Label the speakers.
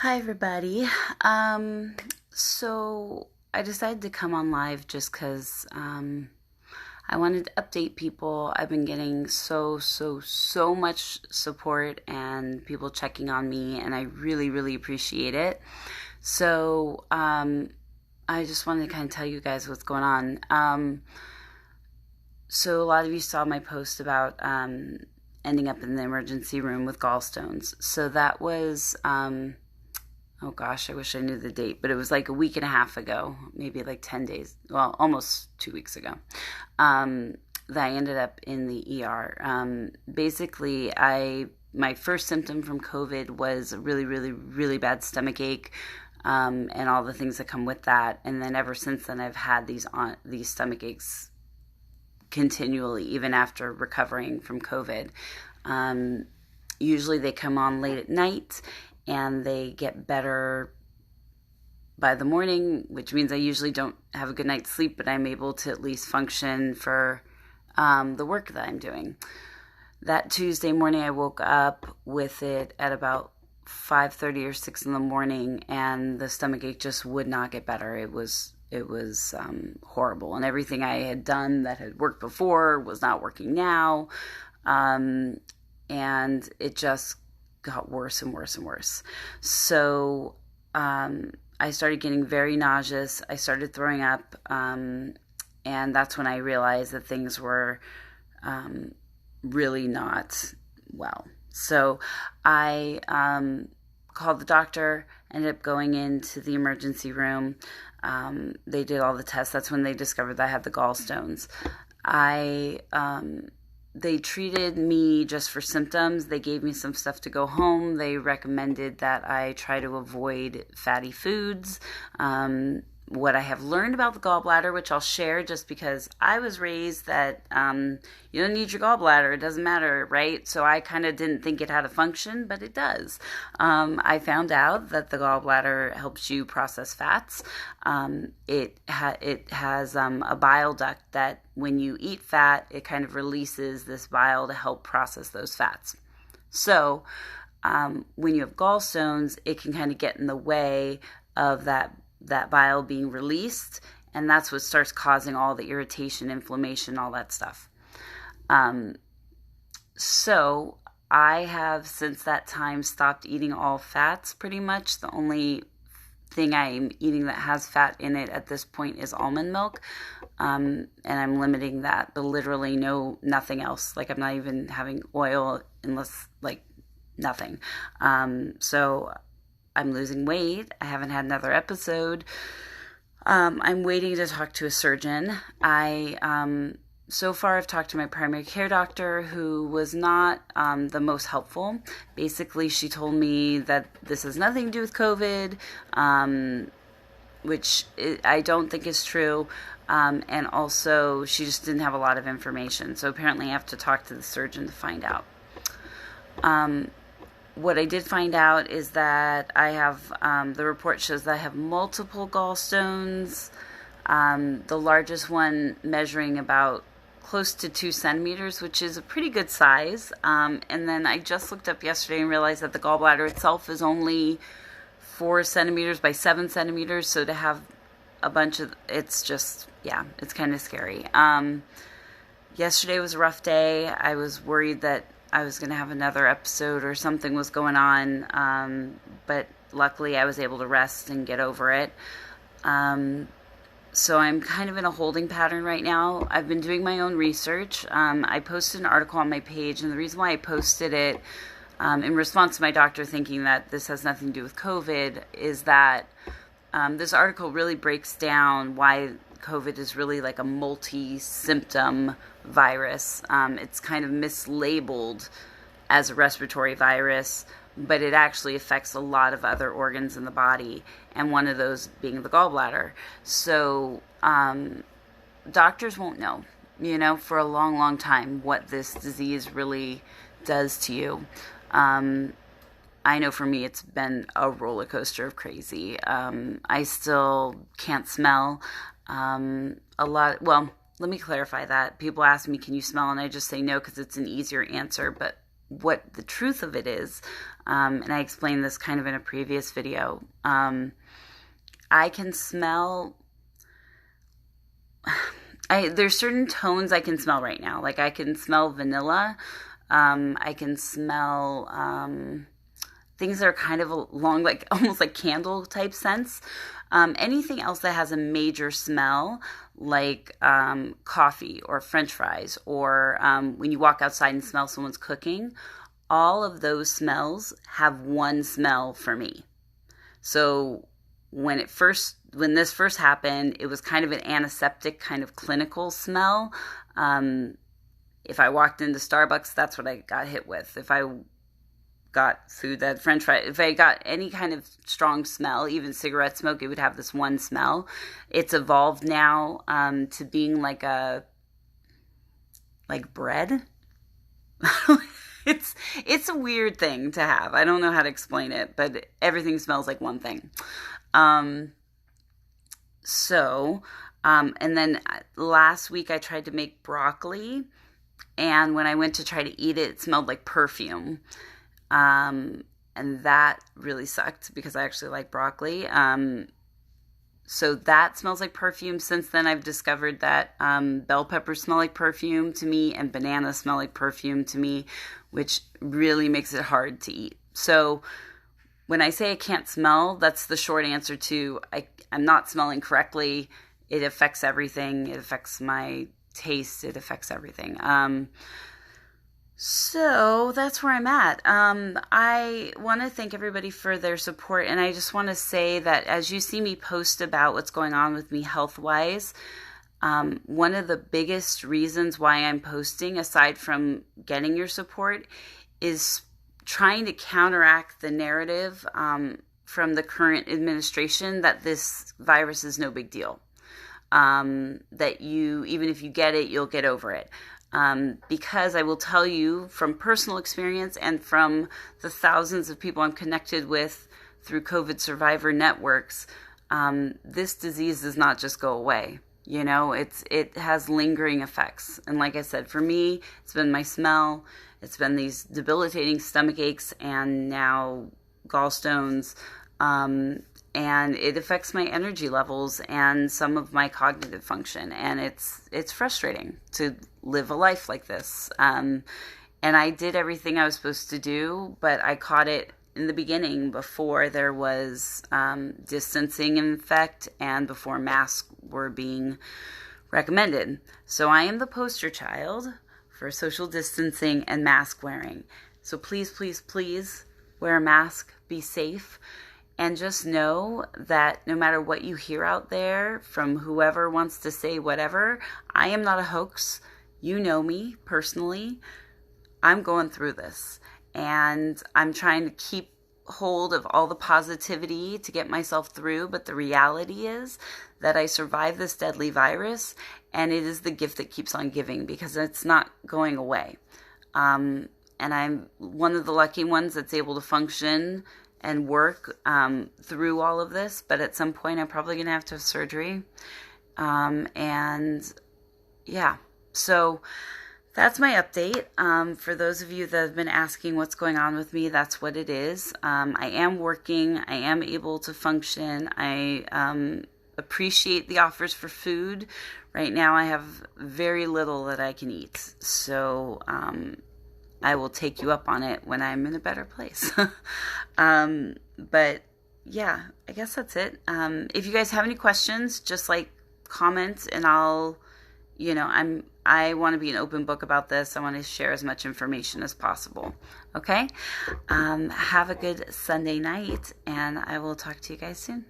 Speaker 1: Hi, everybody. So I decided to come on live just because I wanted to update people. I've been getting so much support and people checking on me, and I really, really appreciate it. So I just wanted to kind of tell you guys what's going on. So a lot of you saw my post about ending up in the emergency room with gallstones. So that was. Oh gosh, I wish I knew the date, but it was like a week and a half ago, maybe like 10 days, well, almost 2 weeks ago, that I ended up in the ER. Basically, my first symptom from COVID was a really, really, really bad stomach ache, and all the things that come with that. And then ever since then, I've had these stomach aches continually, even after recovering from COVID. Usually they come on late at night, and they get better by the morning, which means I usually don't have a good night's sleep, but I'm able to at least function for the work that I'm doing. That Tuesday morning, I woke up with it at about 5:30 or 6 in the morning, and the stomachache just would not get better. It was horrible, and everything I had done that had worked before was not working now, and it just got worse and worse and worse. So I started getting very nauseous. I started throwing up, and that's when I realized that things were really not well. So I called the doctor, ended up going into the emergency room. They did all the tests. That's when they discovered that I had the gallstones. They treated me just for symptoms. They gave me some stuff to go home. They recommended that I try to avoid fatty foods. What I have learned about the gallbladder, which I'll share just because I was raised that you don't need your gallbladder. It doesn't matter, right? So I kind of didn't think it had a function, but it does. I found out that the gallbladder helps you process fats. It has a bile duct that when you eat fat, it kind of releases this bile to help process those fats. So when you have gallstones, it can kind of get in the way of that bile being released, and that's what starts causing all the irritation, inflammation, all that stuff. So I have since that time stopped eating all fats pretty much. The only thing I'm eating that has fat in it at this point is almond milk, and I'm limiting that to literally nothing else. Like I'm not even having oil unless nothing. So I'm losing weight. I haven't had another episode. I'm waiting to talk to a surgeon. So far I've talked to my primary care doctor, who was not the most helpful. Basically, she told me that this has nothing to do with COVID, which I don't think is true. And also, she just didn't have a lot of information. So apparently I have to talk to the surgeon to find out. What I did find out is that I have, the report shows that I have multiple gallstones, the largest one measuring about close to 2 centimeters, which is a pretty good size. And then I just looked up yesterday and realized that the gallbladder itself is only 4 centimeters by 7 centimeters. So to have a bunch of, it's just, yeah, it's kind of scary. Yesterday was a rough day. I was worried that I was going to have another episode or something was going on, but luckily I was able to rest and get over it. So I'm kind of in a holding pattern right now. I've been doing my own research. I posted an article on my page, and the reason why I posted it in response to my doctor thinking that this has nothing to do with COVID is that this article really breaks down why COVID is really like a multi-symptom virus. It's kind of mislabeled as a respiratory virus, but it actually affects a lot of other organs in the body, and one of those being the gallbladder. So doctors won't know, for a long, long time what this disease really does to you. I know for me it's been a roller coaster of crazy. I still can't smell. Well, let me clarify that. People ask me, can you smell? And I just say no because it's an easier answer. But what the truth of it is, and I explained this kind of in a previous video, I can smell, there's certain tones I can smell right now. Like I can smell vanilla. I can smell things that are kind of along, like almost like candle type scents. Anything else that has a major smell, like coffee or French fries, or when you walk outside and smell someone's cooking, all of those smells have one smell for me. So when this first happened, it was kind of an antiseptic, kind of clinical smell. If I walked into Starbucks, that's what I got hit with. If I got food that had French fries, if I got any kind of strong smell, even cigarette smoke, it would have this one smell. It's evolved now to being like bread. It's a weird thing to have. I don't know how to explain it, but everything smells like one thing. And then last week I tried to make broccoli, and when I went to try to eat it, it smelled like perfume. And that really sucked because I actually like broccoli. So that smells like perfume. Since then, I've discovered that bell peppers smell like perfume to me, and bananas smell like perfume to me, which really makes it hard to eat. So when I say I can't smell, that's the short answer to I'm not smelling correctly. It affects everything. It affects my taste. It affects everything. So that's where I'm at. I want to thank everybody for their support, and I just want to say that as you see me post about what's going on with me health-wise, one of the biggest reasons why I'm posting, aside from getting your support, is trying to counteract the narrative from the current administration that this virus is no big deal. That even if you get it, you'll get over it. Because I will tell you from personal experience and from the thousands of people I'm connected with through COVID survivor networks, this disease does not just go away. You know, it has lingering effects. And like I said, for me, it's been my smell, it's been these debilitating stomach aches, and now gallstones, and it affects my energy levels and some of my cognitive function. And it's frustrating to live a life like this. And I did everything I was supposed to do, but I caught it in the beginning before there was distancing in effect and before masks were being recommended. So I am the poster child for social distancing and mask wearing. So please, please, please wear a mask, be safe. And just know that no matter what you hear out there from whoever wants to say whatever, I am not a hoax. You know me personally. I'm going through this. And I'm trying to keep hold of all the positivity to get myself through. But the reality is that I survived this deadly virus. And it is the gift that keeps on giving because it's not going away. And I'm one of the lucky ones that's able to function and work through all of this, but at some point I'm probably going to have to have surgery. And yeah, so that's my update. For those of you that have been asking what's going on with me, that's what it is. I am working. I am able to function. I appreciate the offers for food. Right now I have very little that I can eat. So I will take you up on it when I'm in a better place. But yeah, I guess that's it. If you guys have any questions, just comment, and I want to be an open book about this. I want to share as much information as possible. Okay? Have a good Sunday night, and I will talk to you guys soon.